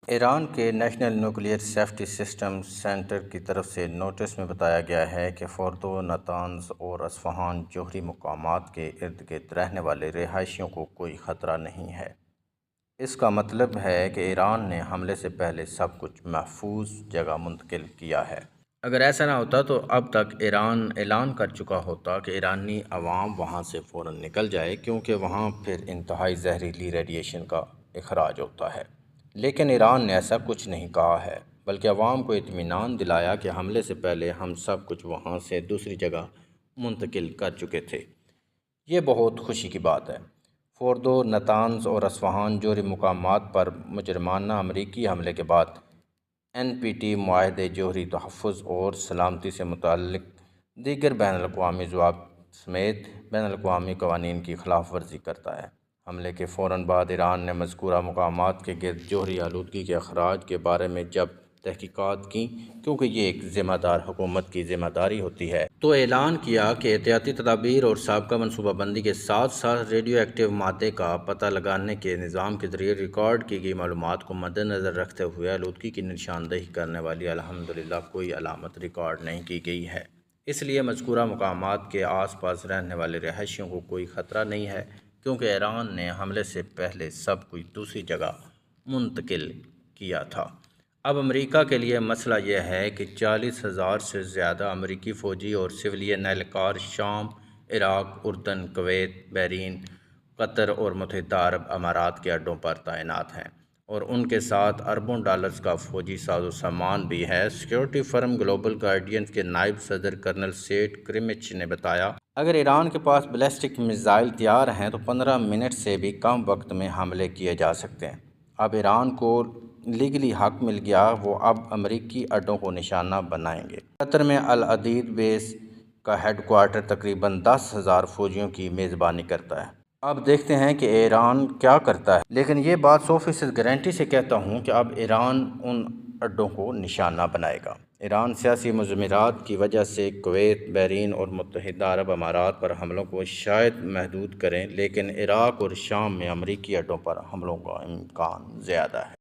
ایران کے national nuclear safety system centre کی طرف سے نوٹس میں بتایا گیا ہے کہ فوردو، نتانز اور اصفہان جوہری مقامات کے ارد گرد رہنے والے رہائشیوں کو کوئی خطرہ نہیں ہے۔ اس کا مطلب ہے کہ ایران نے حملے سے پہلے سب کچھ محفوظ جگہ منتقل کیا ہے۔ اگر ایسا نہ ہوتا تو اب تک ایران اعلان کر چکا ہوتا کہ ایرانی عوام وہاں سے فوراً نکل جائے، کیونکہ وہاں پھر انتہائی زہریلی ریڈیشن کا اخراج ہوتا ہے۔ لیکن ایران نے ایسا کچھ نہیں کہا ہے، بلکہ عوام کو اطمینان دلایا کہ حملے سے پہلے ہم سب کچھ وہاں سے دوسری جگہ منتقل کر چکے تھے۔ یہ بہت خوشی کی بات ہے۔ فوردو، نتانز اور اصفہان جوہری مقامات پر مجرمانہ امریکی حملے کے بعد NPT معاہدے، جوہری تحفظ اور سلامتی سے متعلق دیگر بین الاقوامی ضوابط سمیت بین الاقوامی قوانین کی خلاف ورزی کرتا ہے۔ حملے کے فوراً بعد ایران نے مذکورہ مقامات کے گرد جوہری آلودگی کے اخراج کے بارے میں جب تحقیقات کیں، کیونکہ یہ ایک ذمہ دار حکومت کی ذمہ داری ہوتی ہے، تو اعلان کیا کہ احتیاطی تدابیر اور سابقہ منصوبہ بندی کے ساتھ ساتھ ریڈیو ایکٹیو مادے کا پتہ لگانے کے نظام کے ذریعے ریکارڈ کی گئی معلومات کو مد نظر رکھتے ہوئے آلودگی کی نشاندہی کرنے والی الحمدللہ کوئی علامت ریکارڈ نہیں کی گئی ہے۔ اس لیے مذکورہ مقامات کے آس پاس رہنے والے رہائشیوں کو کوئی خطرہ نہیں ہے، کیونکہ ایران نے حملے سے پہلے سب کچھ دوسری جگہ منتقل کیا تھا۔ اب امریکہ کے لیے مسئلہ یہ ہے کہ 40,000 سے زیادہ امریکی فوجی اور سویلین اہلکار شام، عراق، اردن، کویت، بحرین، قطر اور متحدہ عرب امارات کے اڈوں پر تعینات ہیں، اور ان کے ساتھ اربوں ڈالرز کا فوجی ساز و سامان بھی ہے۔ سیکیورٹی فرم گلوبل گارڈین کے نائب صدر کرنل سیٹ کرمچ نے بتایا، اگر ایران کے پاس بیلسٹک میزائل تیار ہیں تو 15 منٹ سے بھی کم وقت میں حملے کیے جا سکتے ہیں۔ اب ایران کو لیگلی حق مل گیا، وہ اب امریکی اڈوں کو نشانہ بنائیں گے۔ قطر میں العدید بیس کا ہیڈ کوارٹر تقریباً 10,000 فوجیوں کی میزبانی کرتا ہے۔ اب دیکھتے ہیں کہ ایران کیا کرتا ہے، لیکن یہ بات 100% گارنٹی سے کہتا ہوں کہ اب ایران ان اڈوں کو نشانہ بنائے گا۔ ایران سیاسی مضمرات کی وجہ سے کویت، بحرین اور متحدہ عرب امارات پر حملوں کو شاید محدود کریں، لیکن عراق اور شام میں امریکی اڈوں پر حملوں کا امکان زیادہ ہے۔